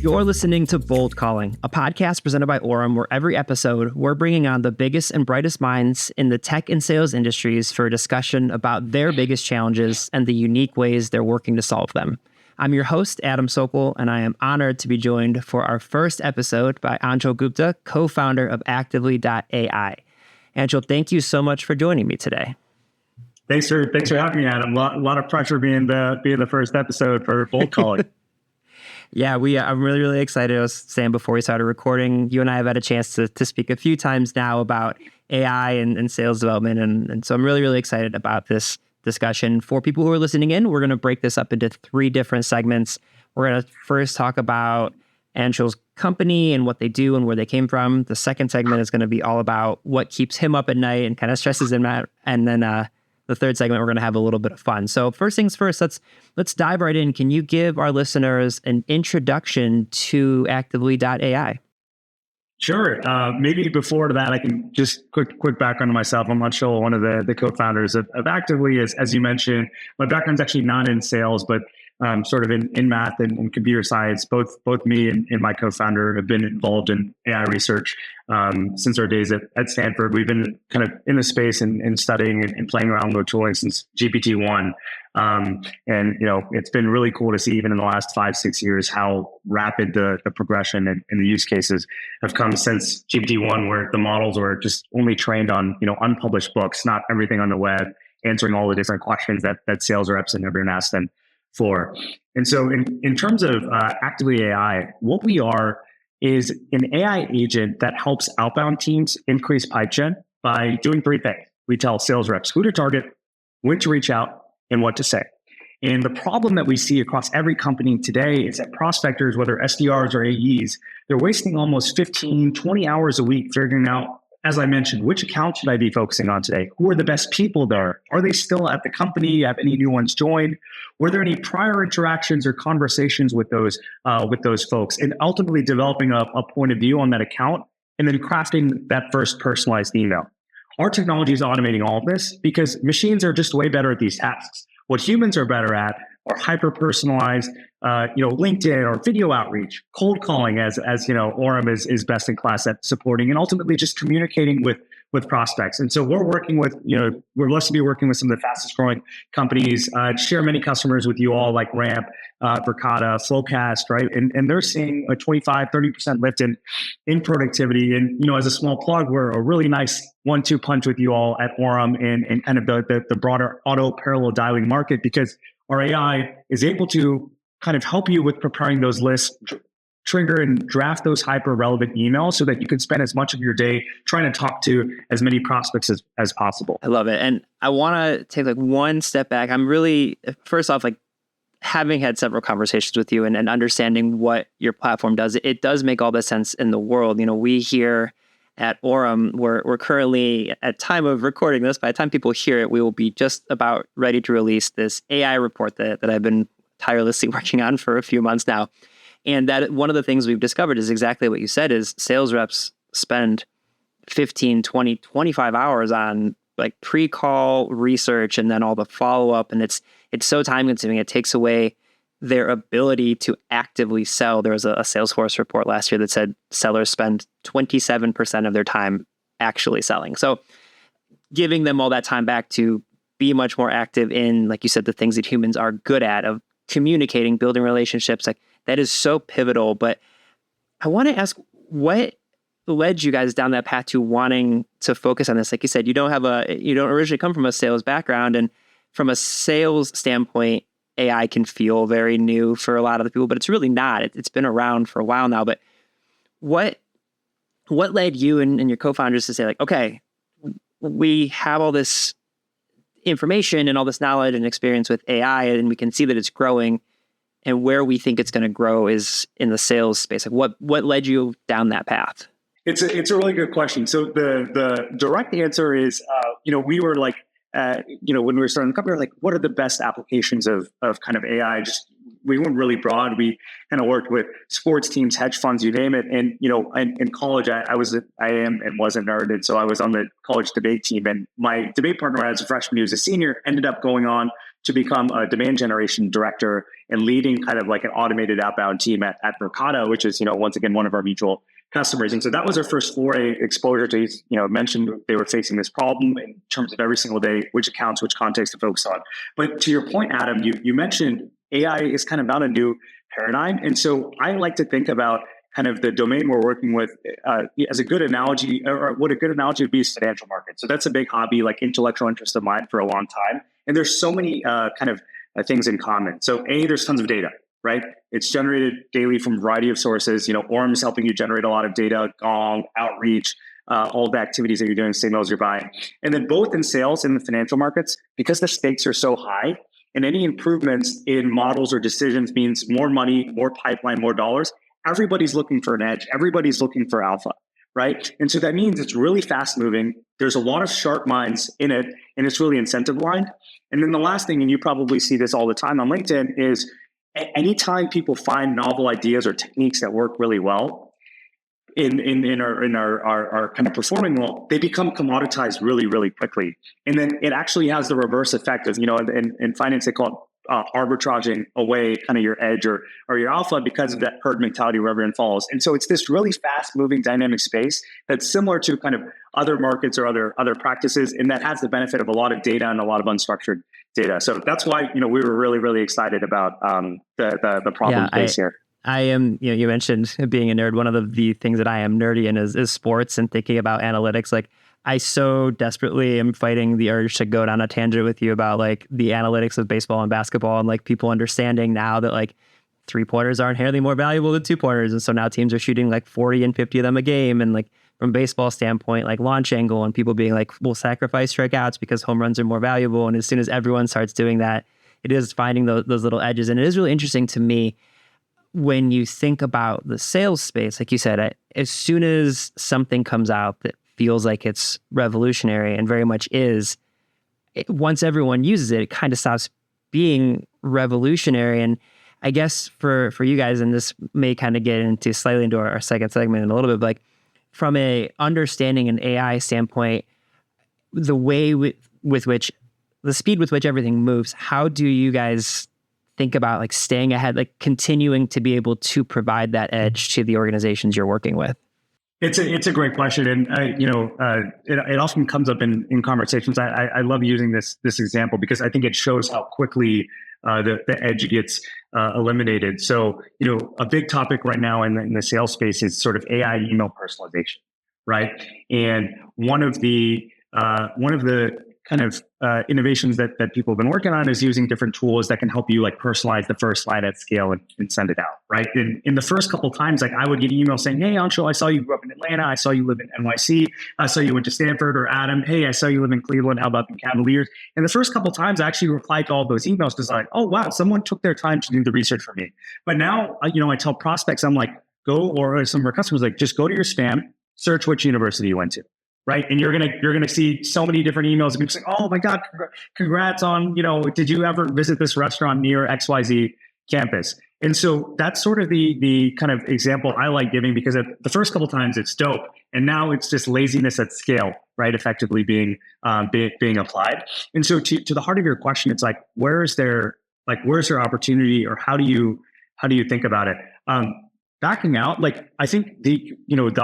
You're listening to Bold Calling, a podcast presented by Orem, where every episode we're bringing on the biggest and brightest minds in the tech and sales industries for a discussion about their biggest challenges and the unique ways they're working to solve them. I'm your host, Adam Sokol, and I am honored to be joined for our first episode by Anshul Gupta, co-founder of Actively.ai. Anshul, thank you so much for joining me today. Thanks for having me, Adam. A lot of pressure being the first episode for Bold Calling. Yeah, I'm really excited. I was saying before we started recording, you and I have had a chance to speak a few times now about AI and sales development. And so I'm really excited about this discussion. For people who are listening in, we're going to break this up into 3 different segments. We're going to first talk about Anshul's company and what they do and where they came from. The second segment is going to be all about what keeps him up at night and kind of stresses him out. And then the third segment, we're going to have a little bit of fun. So first things first, let's dive right in. Can you give our listeners an introduction to Actively.ai? Sure. Maybe before that, I can just quick background on myself. I'm Anshul, one of the co-founders of Actively. As you mentioned, my background's actually not in sales, but sort of in math and computer science. Both me and my co-founder have been involved in AI research since our days at Stanford. We've been kind of in the space and studying and playing around with tooling since GPT-1. And it's been really cool to see even in the last 5-6 years how rapid the progression and the use cases have come since GPT-1, where the models were just only trained on unpublished books, not everything on the web, answering all the different questions that sales reps had never been asked them for. And so in terms of Actively AI, what we are is an AI agent that helps outbound teams increase pipe gen by doing 3 things. We tell sales reps who to target, when to reach out, and what to say. And the problem that we see across every company today is that prospectors, whether SDRs or AEs, they're wasting almost 15, 20 hours a week figuring out, as I mentioned, which account should I be focusing on today? Who are the best people there? Are they still at the company? Have any new ones joined? Were there any prior interactions or conversations with those folks? And ultimately developing a point of view on that account and then crafting that first personalized email. Our technology is automating all of this because machines are just way better at these tasks. What humans are better at are hyper-personalized, LinkedIn or video outreach, cold calling, as Orem is best in class at supporting, and ultimately just communicating with prospects. And so we're working with, we're blessed to be working with some of the fastest growing companies, share many customers with you all like Ramp, Verkada, Flowcast, right? And they're seeing a 25-30% lift in productivity. And, as a small plug, we're a really nice 1-2 punch with you all at Orem and kind of the broader auto parallel dialing market, because our AI is able to kind of help you with preparing those lists, trigger and draft those hyper relevant emails so that you can spend as much of your day trying to talk to as many prospects as possible. I love it. And I want to take one step back. I'm really, first off, having had several conversations with you and understanding what your platform does, it does make all the sense in the world. We here at Orem, we're currently, at time of recording this, by the time people hear it, we will be just about ready to release this AI report that I've been tirelessly working on for a few months now. And that one of the things we've discovered is exactly what you said, is sales reps spend 15, 20, 25 hours on pre-call research and then all the follow-up. And it's so time consuming. It takes away their ability to actively sell. There was a Salesforce report last year that said sellers spend 27% of their time actually selling. So giving them all that time back to be much more active in, like you said, the things that humans are good at, of communicating, building relationships, that is so pivotal. But I want to ask, what led you guys down that path to wanting to focus on this? Like you said, you don't originally come from a sales background, and from a sales standpoint, AI can feel very new for a lot of the people, but it's really not. It's been around for a while now. But what led you and your co-founders to say, okay, we have all this information and all this knowledge and experience with AI, and we can see that it's growing, and where we think it's going to grow is in the sales space? What led you down that path? It's a really good question. So the direct answer is, we were when we were starting the company, we were what are the best applications of kind of AI? We went really broad. We kind of worked with sports teams, hedge funds, you name it. And, in college, I am and was a nerd. And so I was on the college debate team, and my debate partner as a freshman, he was a senior, ended up going on to become a demand generation director and leading kind of like an automated outbound team at Mercado, which is, once again, one of our mutual customers. And so that was our first foray exposure to, mentioned they were facing this problem in terms of every single day, which accounts, which context to focus on. But to your point, Adam, you mentioned AI is kind of not a new paradigm. And so I like to think about kind of the domain we're working with as a good analogy, or what a good analogy would be is financial markets. So that's a big hobby, like intellectual interest of mine for a long time. And there's so many things in common. So there's tons of data, right? It's generated daily from a variety of sources. Orm is helping you generate a lot of data, Gong, outreach, all the activities that you're doing, signals you're buying. And then both in sales and the financial markets, because the stakes are so high, and any improvements in models or decisions means more money, more pipeline, more dollars. Everybody's looking for an edge. Everybody's looking for alpha, right? And so that means it's really fast moving. There's a lot of sharp minds in it, and it's really incentive aligned. And then the last thing, and you probably see this all the time on LinkedIn, is anytime people find novel ideas or techniques that work really well in our kind of performing well, they become commoditized really, really quickly. And then it actually has the reverse effect of, in finance, they call it arbitraging away kind of your edge or your alpha because of that herd mentality where everyone follows. And so it's this really fast moving dynamic space that's similar to kind of other markets or other practices, and that has the benefit of a lot of data and a lot of unstructured data. So that's why, we were really, really excited about the problem space here. I am, you mentioned being a nerd. One of the things that I am nerdy in is sports and thinking about analytics. Like, I so desperately am fighting the urge to go down a tangent with you about like the analytics of baseball and basketball, and like people understanding now that like 3-pointers are inherently more valuable than 2-pointers. And so now teams are shooting like 40 and 50 of them a game. And like from baseball standpoint, like launch angle, and people being like, we'll sacrifice strikeouts because home runs are more valuable. And as soon as everyone starts doing that, it is finding those little edges. And it is really interesting to me when you think about the sales space. Like you said, as soon as something comes out that feels like it's revolutionary, and very much is, once everyone uses it, it kind of stops being revolutionary. And I guess for you guys, and this may kind of get slightly into our second segment in a little bit, but like from a understanding an AI standpoint, the way with which the speed with which everything moves, how do you guys think about like staying ahead, like continuing to be able to provide that edge to the organizations you're working with? It's a great question, and it often comes up in conversations. I love using this example because I think it shows how quickly the edge gets eliminated. So a big topic right now in the sales space is sort of AI email personalization, right? And one of the kind of innovations that people have been working on is using different tools that can help you like personalize the first slide at scale and send it out, right? And in the first couple of times, like I would get emails saying, hey, Anshul, I saw you grew up in Atlanta. I saw you live in NYC. I saw you went to Stanford. Or Adam, hey, I saw you live in Cleveland. How about the Cavaliers? And the first couple of times I actually replied to all those emails because I'm like, oh, wow, someone took their time to do the research for me. But now, I tell prospects, I'm like, or some of our customers, like, just go to your spam, search which university you went to. Right. And you're gonna see so many different emails of people saying, oh my God, congrats on, did you ever visit this restaurant near XYZ campus? And so that's sort of the kind of example I like giving, because the first couple of times it's dope. And now it's just laziness at scale, right? Effectively being applied. And so to the heart of your question, it's like, where's there opportunity, or how do you think about it? Backing out, like I think the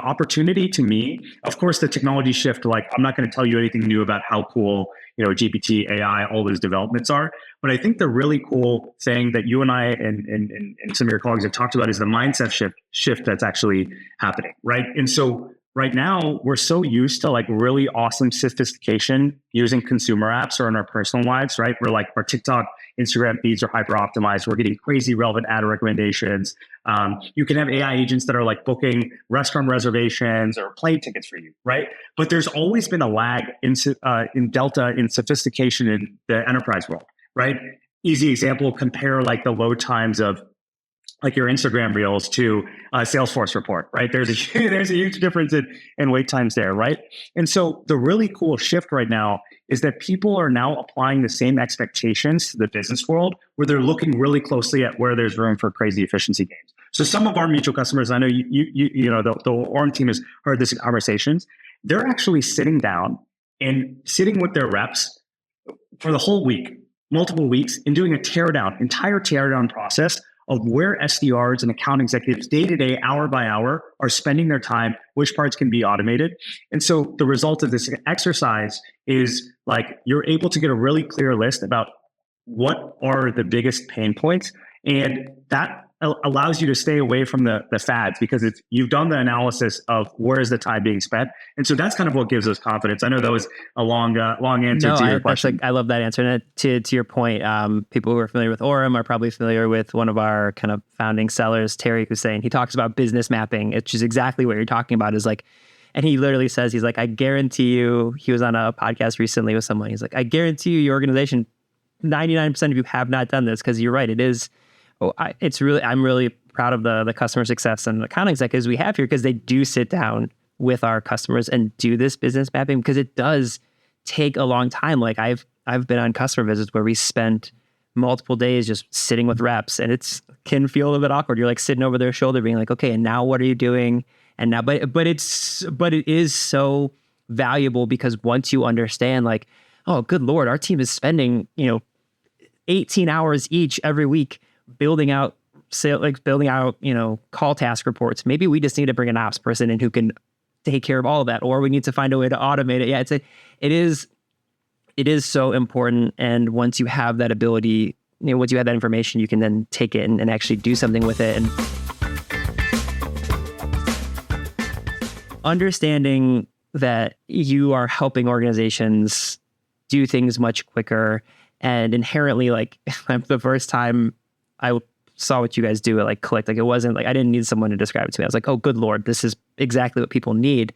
opportunity to me, of course, the technology shift, like I'm not going to tell you anything new about how cool, GPT, AI, all those developments are. But I think the really cool thing that you and I and some of your colleagues have talked about is the mindset shift that's actually happening, right? And so right now we're so used to like really awesome sophistication using consumer apps or in our personal lives, right? We're like, our TikTok, Instagram feeds are hyper optimized. We're getting crazy relevant ad recommendations. You can have AI agents that are like booking restaurant reservations or plane tickets for you, right? But there's always been a lag in delta in sophistication in the enterprise world, right? Easy example, compare like the load times of like your Instagram reels to a Salesforce report, right? There's a huge difference in wait times there, right? And so the really cool shift right now is that people are now applying the same expectations to the business world, where they're looking really closely at where there's room for crazy efficiency gains. So some of our mutual customers, I know the Orm team has heard this in conversations. They're actually sitting down and sitting with their reps for the whole week, multiple weeks in doing entire teardown process of where SDRs and account executives day to day, hour by hour are spending their time, which parts can be automated. And so the result of this exercise is like you're able to get a really clear list about what are the biggest pain points. And that allows you to stay away from the fads because you've done the analysis of where is the time being spent. And so that's kind of what gives us confidence. I know that was a long answer to your question. I love that answer. And to your point, people who are familiar with Orem are probably familiar with one of our kind of founding sellers, Terry Hussein. He talks about business mapping. It's just exactly what you're talking about is like, and he literally says, he's like, I guarantee you, he was on a podcast recently with someone. He's like, I guarantee you, your organization, 99% of you have not done this because you're right. It is. I'm really proud of the customer success and account executives we have here because they do sit down with our customers and do this business mapping because it does take a long time. Like I've been on customer visits where we spent multiple days just sitting with reps and it can feel a little bit awkward. You're like sitting over their shoulder being like, okay, and now what are you doing? And now, but it is so valuable because once you understand like, oh, good Lord, our team is spending, 18 hours each every week building out call task reports. Maybe we just need to bring an ops person in who can take care of all of that, or we need to find a way to automate it. Yeah, it is so important. And once you have that ability, once you have that information, you can then take it and actually do something with it. And understanding that you are helping organizations do things much quicker and inherently, like the first time I saw what you guys do, it like clicked. Like it wasn't like I didn't need someone to describe it to me. I was like, oh, good Lord, this is exactly what people need.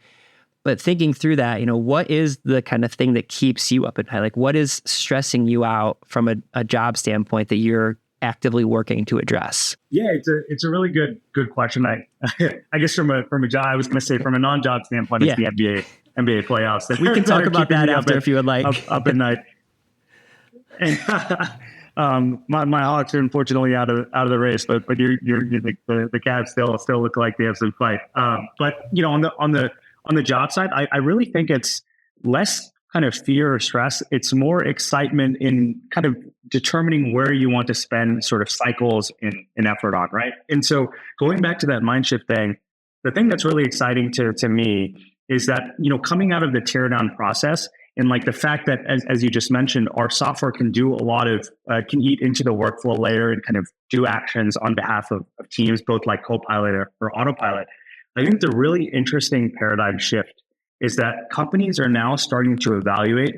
But thinking through that, what is the kind of thing that keeps you up at night? Like what is stressing you out from a job standpoint that you're actively working to address? Yeah, it's a really good question. I guess from a job, I was going to say from a non-job standpoint, it's the NBA playoffs. That we can talk about that after if you would like. Up at night. And my Hawks are unfortunately out of the race, but the Cavs still look like they have some fight. But on the job side, I really think it's less kind of fear or stress. It's more excitement in kind of determining where you want to spend sort of cycles in effort on, right? And so going back to that mind shift thing, the thing that's really exciting to me is that, coming out of the teardown process and like the fact that, as you just mentioned, our software can do a lot of, can eat into the workflow layer and kind of do actions on behalf of teams, both like Copilot or Autopilot. I think the really interesting paradigm shift is that companies are now starting to evaluate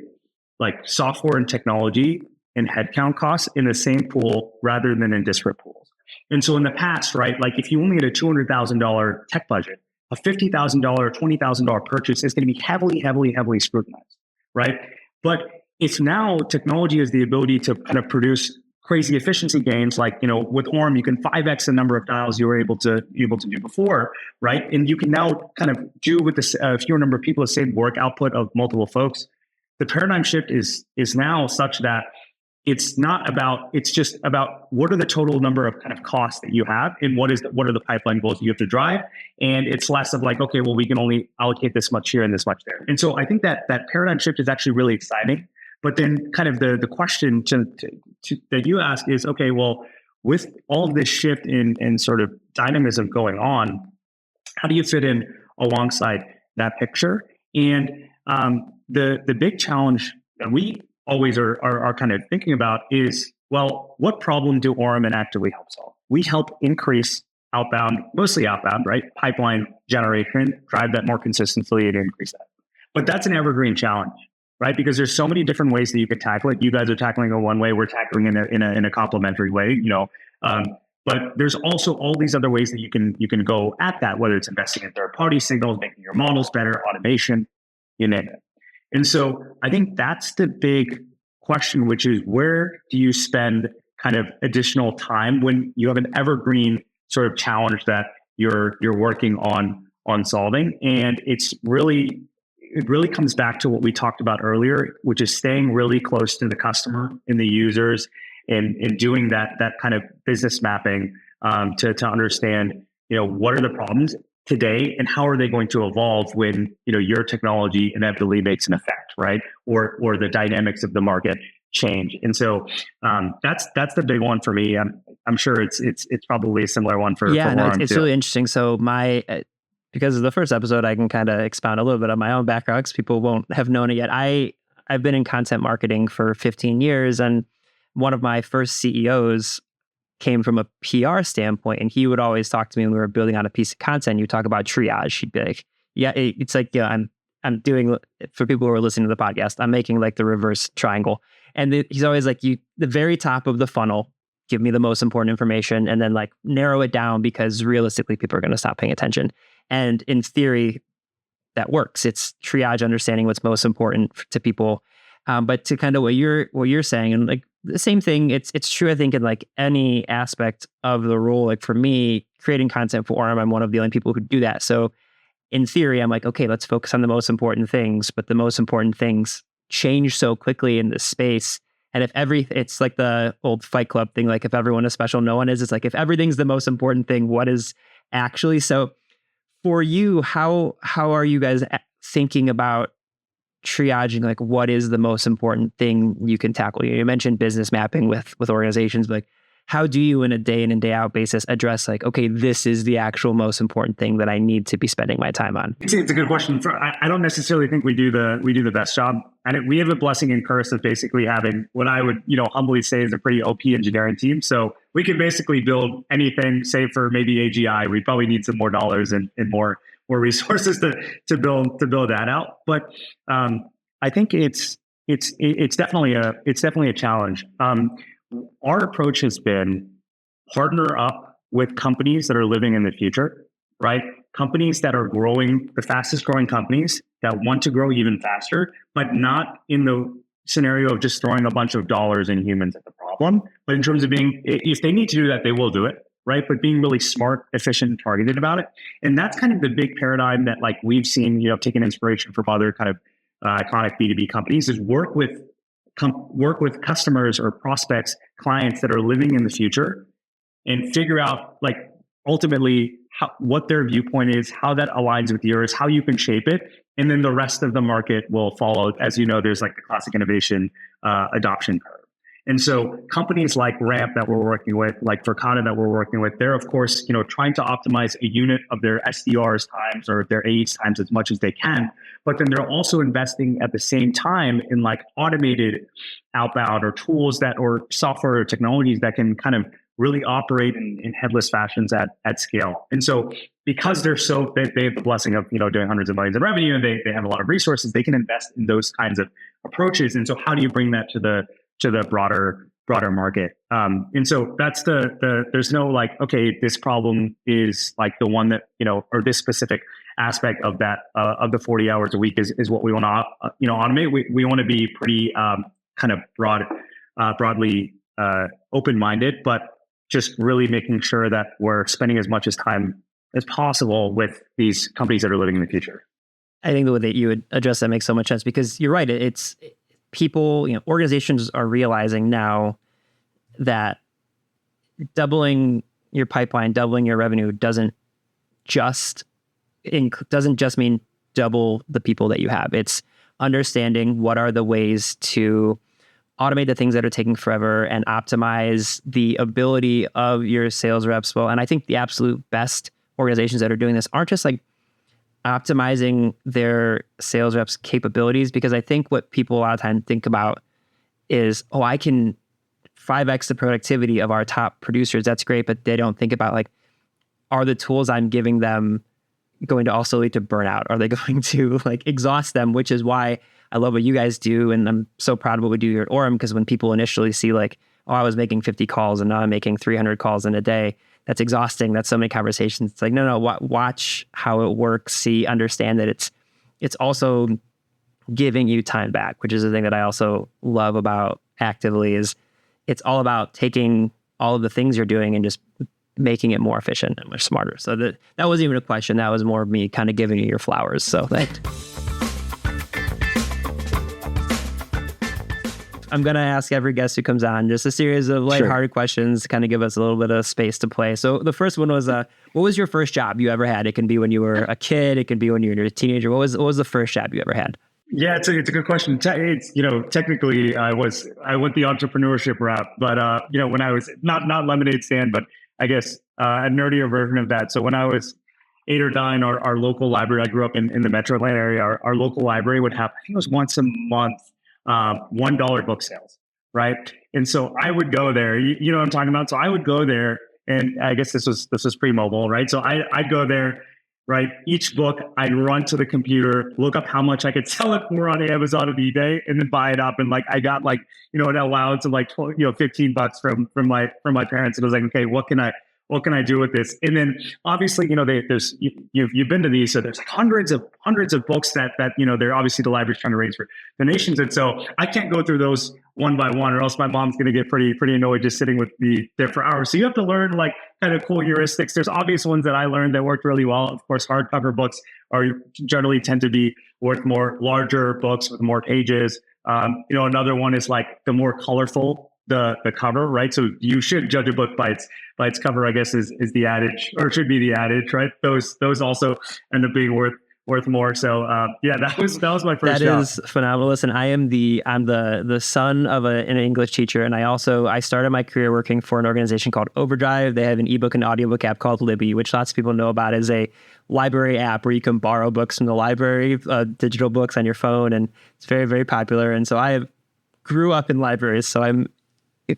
like software and technology and headcount costs in the same pool rather than in disparate pools. And so in the past, right, like if you only had a $200,000 tech budget, a $50,000 or $20,000 purchase is going to be heavily, heavily, heavily scrutinized, right? But if now technology has the ability to kind of produce crazy efficiency gains, like, with Orem, you can 5x the number of dials you were able to do before, right? And you can now kind of do with this fewer number of people the same work output of multiple folks. The paradigm shift is now such that it's just about what are the total number of kind of costs that you have and what are the pipeline goals you have to drive. And it's less of like, okay, well, we can only allocate this much here and this much there. And so I think that paradigm shift is actually really exciting. But then kind of the question that you ask is, okay, well, with all of this shift in sort of dynamism going on, how do you fit in alongside that picture? And the big challenge that we always are kind of thinking about is, well, what problem do Orem and Actively help solve? We help increase mostly outbound, right? Pipeline generation, drive that more consistently and increase that. But that's an evergreen challenge, right? Because there's so many different ways that you could tackle it. You guys are tackling it one way, we're tackling it in a complementary way, but there's also all these other ways that you can go at that, whether it's investing in third-party signals, making your models better, automation, you name it. And so I think that's the big question, which is where do you spend kind of additional time when you have an evergreen sort of challenge that you're working on solving? And it really comes back to what we talked about earlier, which is staying really close to the customer and the users and doing that kind of business mapping to understand, what are the problems today and how are they going to evolve when, your technology inevitably makes an effect, right? Or the dynamics of the market change. And so that's the big one for me. I'm sure it's probably a similar one for Yeah, no, Warren it's too. really interesting. So because of the first episode, I can kind of expound a little bit on my own background because people won't have known it yet. I've been in content marketing for 15 years, and one of my first CEOs came from a PR standpoint, and he would always talk to me when we were building out a piece of content. You talk about triage. He'd be like, "Yeah, it's like, yeah, I'm doing, for people who are listening to the podcast, I'm making like the reverse triangle." And he's always like, the very top of the funnel, give me the most important information, and then like narrow it down because realistically, people are going to stop paying attention. And in theory, that works. It's triage, understanding what's most important to people. But to kind of what you're saying, and like the same thing, it's true. I think in like any aspect of the role, like for me, creating content for Orem, I'm one of the only people who do that. So in theory, I'm like, okay, let's focus on the most important things. But the most important things change so quickly in this space. And it's like the old Fight Club thing. Like if everyone is special, no one is. It's like if everything's the most important thing, what is actually? So for you, how are you guys thinking about triaging, like what is the most important thing you can tackle? You mentioned business mapping with organizations, but like how do you in a day in and day out basis address like, okay, this is the actual most important thing that I need to be spending my time on? It's a good question. I don't necessarily think we do the best job. And we have a blessing and curse of basically having what I would, humbly say is a pretty OP engineering team. So we can basically build anything, save for maybe AGI. We probably need some more dollars and more resources to build that out. But I think it's definitely a challenge. Our approach has been partner up with companies that are living in the future, right? Companies that are growing, the fastest growing companies that want to grow even faster, but not in the scenario of just throwing a bunch of dollars and humans at the problem, but in terms of being, if they need to do that, they will do it, right? But being really smart, efficient, and targeted about it. And that's kind of the big paradigm that like we've seen, taken inspiration from other kind of iconic B2B companies is work with customers or prospects, clients that are living in the future and figure out like ultimately what their viewpoint is, how that aligns with yours, how you can shape it. And then the rest of the market will follow. As you know, there's like the classic innovation adoption curve. And so companies like Ramp that we're working with, like Verkada that we're working with, they're of course, trying to optimize a unit of their SDRs times or their AEs times as much as they can. But then they're also investing at the same time in like automated outbound or tools or software or technologies that can kind of really operate in headless fashions at scale. And so because they have the blessing of, doing hundreds of millions in revenue and they have a lot of resources, they can invest in those kinds of approaches. And so how do you bring that to the broader market? And so that's there's no like, okay, this problem is like the one that, or this specific aspect of that, of the 40 hours a week is what we want to, automate. We want to be pretty kind of broadly open-minded, but just really making sure that we're spending as much time as possible with these companies that are living in the future. I think the way that you would address that makes so much sense because you're right. It's people, organizations are realizing now that doubling your pipeline, doubling your revenue doesn't just mean double the people that you have. It's understanding what are the ways to automate the things that are taking forever and optimize the ability of your sales reps well. And I think the absolute best organizations that are doing this aren't just like optimizing their sales reps' capabilities, because I think what people a lot of times think about is, I can 5x the productivity of our top producers. That's great. But they don't think about like, are the tools I'm giving them going to also lead to burnout? Are they going to like exhaust them? Which is why I love what you guys do. And I'm so proud of what we do here at Orem, because when people initially see like, I was making 50 calls and now I'm making 300 calls in a day, that's exhausting. That's so many conversations. It's like, no, watch how it works. Understand that it's also giving you time back, which is the thing that I also love about Actively is it's all about taking all of the things you're doing and just making it more efficient and much smarter. So that wasn't even a question. That was more of me kind of giving you your flowers. So I'm going to ask every guest who comes on just a series of lighthearted questions to kind of give us a little bit of space to play. So the first one was, what was your first job you ever had? It can be when you were a kid. It can be when you were a teenager. What was the first job you ever had? Yeah, it's a good question. It's, technically I went the entrepreneurship route, but when I was not lemonade stand, but I guess a nerdier version of that. So when I was 8 or 9, our local library, I grew up in the Metro Atlanta area. Our local library would have, I think it was once a month, $1 book sales, right? And so I would go there. You know what I'm talking about? So I would go there, and I guess this was pre-mobile, right? So I'd go there, right? Each book, I'd run to the computer, look up how much I could sell it for on Amazon and eBay, and then buy it up. And like, I got like, an allowance of like, 12, $15 from my parents. And I was like, okay, what can I do with this? And then obviously, you've been to these, so there's like hundreds of books that they're obviously the library's trying to raise for donations. And so I can't go through those one by one, or else my mom's going to get pretty annoyed just sitting with me there for hours. So you have to learn like kind of cool heuristics. There's obvious ones that I learned that worked really well. Of course, hardcover books are generally tend to be worth more. Larger books with more pages. Another one is like the more colorful the cover, right? So you should judge a book by its cover, I guess is the adage, or should be the adage, right? Those also end up being worth more. So that was my first job. That is phenomenal. Listen, I'm the son of an English teacher, and I started my career working for an organization called Overdrive. They have an ebook and audiobook app called Libby, which lots of people know about as a library app where you can borrow books from the library, digital books on your phone, and it's very, very popular. And so I grew up in libraries, so I'm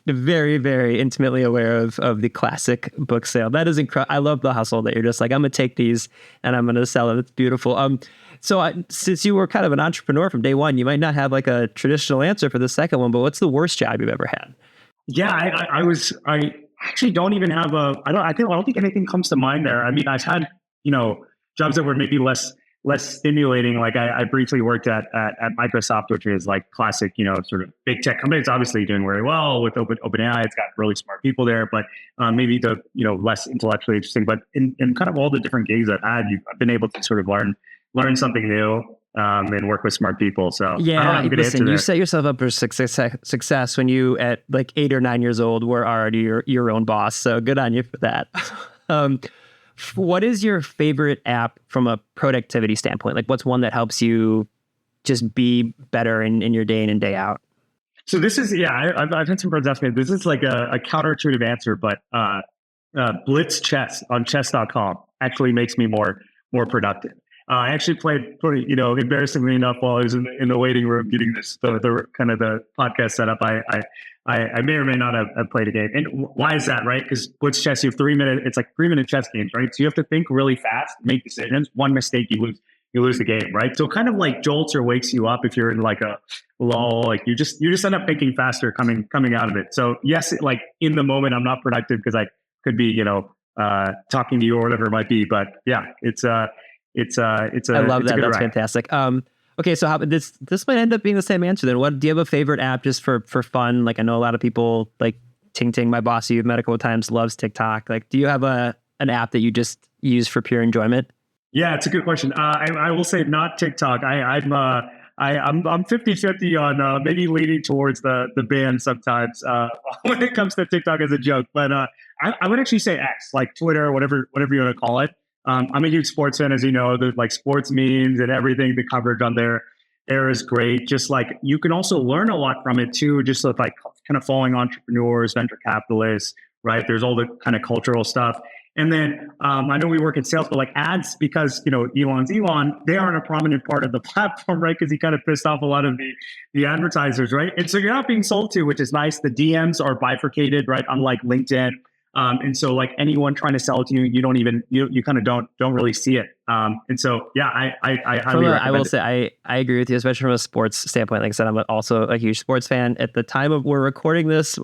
very, very intimately aware of the classic book sale. That is incredible. I love the hustle that you're just like, I'm going to take these and I'm going to sell it. It's beautiful. Since you were kind of an entrepreneur from day one, you might not have like a traditional answer for the second one, but what's the worst job you've ever had? Yeah, I actually don't even have I don't think anything comes to mind there. I mean, I've had, jobs that were maybe less stimulating. Like I briefly worked at Microsoft, which is like classic, sort of big tech company. It's obviously doing very well with OpenAI. It's got really smart people there, but maybe the, less intellectually interesting. But in kind of all the different gigs I've had, I've been able to sort of learn something new and work with smart people. So yeah, listen, you set yourself up for success when you at like 8 or 9 years old were already your own boss. So good on you for that. What is your favorite app from a productivity standpoint? Like what's one that helps you just be better in your day in and day out? So this is, I've had some friends ask me, this is like a counterintuitive answer, but Blitz Chess on chess.com actually makes me more productive. I actually played pretty, embarrassingly enough, while I was in the waiting room getting the kind of the podcast set up. I may or may not have played a game. And why is that, right? Because Blitz Chess, you have 3 minute, it's like 3 minute chess games, right? So you have to think really fast, make decisions. One mistake, you lose the game, right? So it kind of like jolts or wakes you up if you're in like a lull. Like you just end up thinking faster coming out of it. So yes, like in the moment, I'm not productive because I could be, talking to you or whatever it might be. But yeah, I love that. That's fantastic. Okay, so how this might end up being the same answer then. What do you have a favorite app just for fun? Like I know a lot of people like Ting, my boss you've met a couple of times, loves TikTok. Like, do you have an app that you just use for pure enjoyment? Yeah, it's a good question. I will say not TikTok. I'm 50-50 on maybe leaning towards the ban sometimes when it comes to TikTok as a joke. But I would actually say X, like Twitter, whatever you want to call it. I'm a huge sports fan, as you know. There's like sports memes and everything. The coverage on there is great. Just like you can also learn a lot from it too. Just like kind of following entrepreneurs, venture capitalists, right? There's all the kind of cultural stuff. And then I know we work in sales, but like ads, because Elon's Elon, they aren't a prominent part of the platform, right? Because he kind of pissed off a lot of the advertisers, right? And so you're not being sold to, which is nice. The DMs are bifurcated, right? Unlike LinkedIn. And so like anyone trying to sell it to you, you don't even, you kind of don't really see it. And so, yeah, I highly recommend I will say, I agree with you, especially from a sports standpoint. Like I said, I'm also a huge sports fan. At the time of we're recording this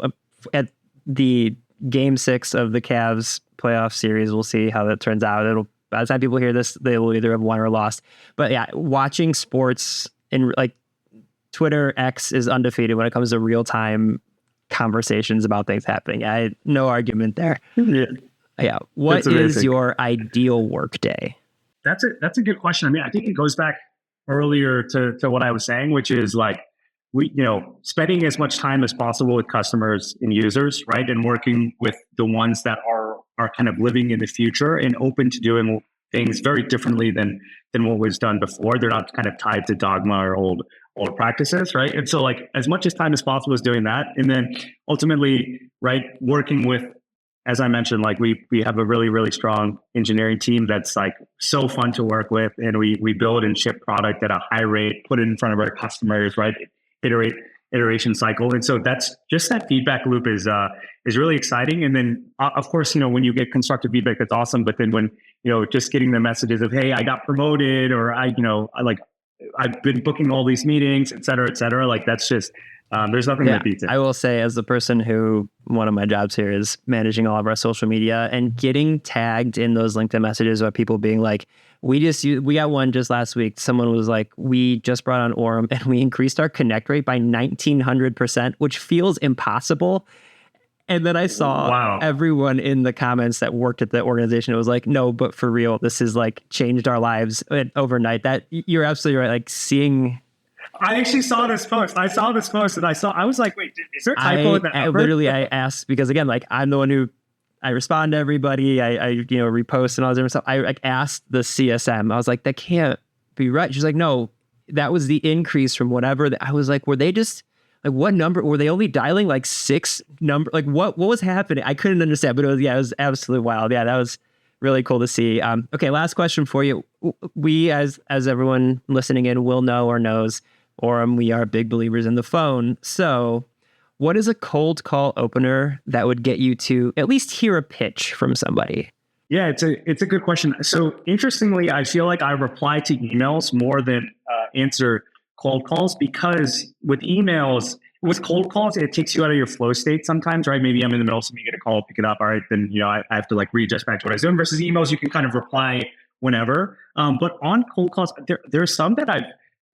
at the Game 6 of the Cavs playoff series, we'll see how that turns out. By the time people hear this, they will either have won or lost. But yeah, watching sports in like Twitter, X is undefeated when it comes to real time conversations about things happening. I no argument there. Yeah. What is your ideal work day? That's a good question. I mean, I think it goes back earlier to what I was saying, which is like spending as much time as possible with customers and users, right? And working with the ones that are kind of living in the future and open to doing things very differently than what was done before. They're not kind of tied to dogma or old practices, right? And so like as much as time as possible is doing that. And then ultimately, right, working with, as I mentioned, like we have a really, really strong engineering team that's like so fun to work with. And we build and ship product at a high rate, put it in front of our customers, right? Iteration cycle. And so that's just that feedback loop is really exciting. And then of course, when you get constructive feedback, that's awesome. But then when, just getting the messages of, hey, I got promoted, or I've been booking all these meetings, et cetera, like that's just, there's nothing that beats it. I will say, as the person who, one of my jobs here is managing all of our social media, and getting tagged in those LinkedIn messages by people being like, we got one just last week. Someone was like, we just brought on Orem and we increased our connect rate by 1900%, which feels impossible. And then I saw everyone in the comments that worked at the organization. It was like, no, but for real, this has like changed our lives overnight. That you're absolutely right. Like seeing. I actually saw this post. And I was like, wait, is there a typo in that number? Literally, I asked, because again, like I'm the one who, I respond to everybody. I repost and all this different stuff. I like asked the CSM. I was like, that can't be right. She's like, no, that was the increase from whatever. I was like, were they just like, what number? Were they only dialing like 6 number? Like what was happening? I couldn't understand, but it was absolutely wild. Yeah, that was really cool to see. Okay, last question for you. We, as everyone listening in will know or knows, we are big believers in the phone. So what is a cold call opener that would get you to at least hear a pitch from somebody? Yeah, it's a good question. So interestingly, I feel like I reply to emails more than answer cold calls, because with emails, with cold calls, it takes you out of your flow state sometimes, right? Maybe I'm in the middle of something, you get a call, pick it up. All right, then, I have to like readjust back to what I was doing, versus emails, you can kind of reply whenever. But on cold calls, there are some that I've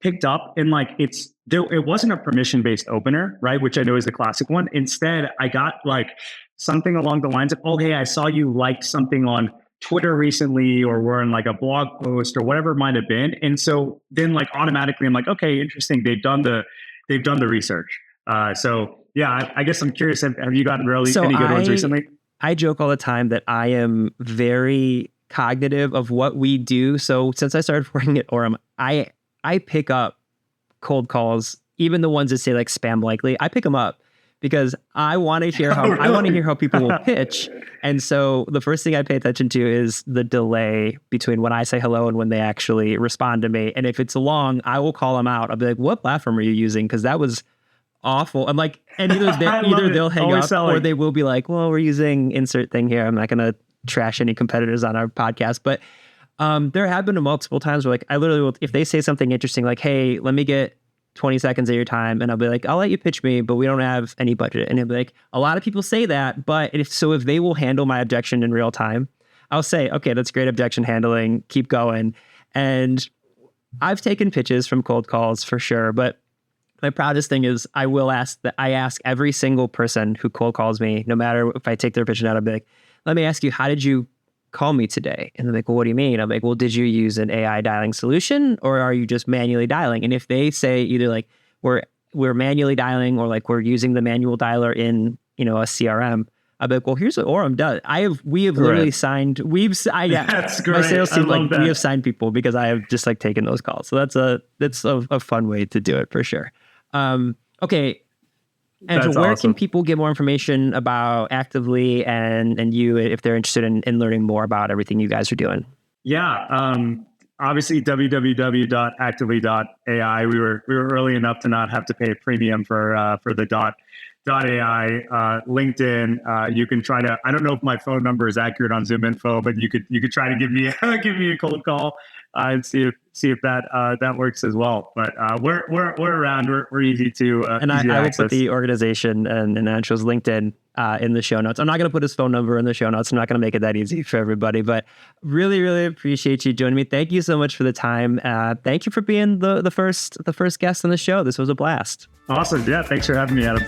picked up, and like it wasn't a permission-based opener, right? Which I know is the classic one. Instead, I got like something along the lines of, oh, hey, I saw you liked something on Twitter recently, or were in like a blog post, or whatever it might have been. And so then like automatically I'm like, okay, interesting. They've done the research. So yeah, I guess I'm curious. Have you gotten any good ones recently? I joke all the time that I am very cognitive of what we do. So since I started working at Orem, I pick up cold calls, even the ones that say like spam likely. I pick them up because I want to hear how I want to hear how people will pitch. And so the first thing I pay attention to is the delay between when I say hello and when they actually respond to me. And if it's long, I will call them out. I'll be like, "What platform are you using?" Because that was awful. I'm like, and either they'll hang up or they will be like, "Well, we're using insert thing here. I'm not going to trash any competitors on our podcast." But there have been multiple times where like I literally will, if they say something interesting, like, "Hey, let me get 20 seconds of your time," and I'll be like, "I'll let you pitch me, but we don't have any budget." And he'll be like, "A lot of people say that, but if they will handle my objection in real time, I'll say, okay, that's great objection handling. Keep going." And I've taken pitches from cold calls for sure, but my proudest thing is I ask every single person who cold calls me, no matter if I take their pitch or not, I'll be like, "Let me ask you, how did you call me today?" And they're like, "Well, what do you mean?" I'm like, "Well, did you use an AI dialing solution, or are you just manually dialing?" And if they say either like we're manually dialing, or like we're using the manual dialer in a CRM, I'll be like, "Well, here's what Orem does." We have literally signed. That's great. My sales team, like we have signed people because I have just like taken those calls. So that's a fun way to do it for sure. Okay. And so where can people get more information about Actively and you if they're interested in learning more about everything you guys are doing? Yeah. Obviously www.actively.ai. We were early enough to not have to pay a premium for the .ai. LinkedIn. You can try to, I don't know if my phone number is accurate on Zoom info, but you could try to give me a cold call and see if that works as well. But we're around. We're easy to and easy I will access. put the organization and Anshul's LinkedIn in the show notes. I'm not going to put his phone number in the show notes. I'm not going to make it that easy for everybody. But really, really appreciate you joining me. Thank you so much for the time. Thank you for being the first guest on the show. This was a blast. Awesome. Yeah. Thanks for having me, Adam.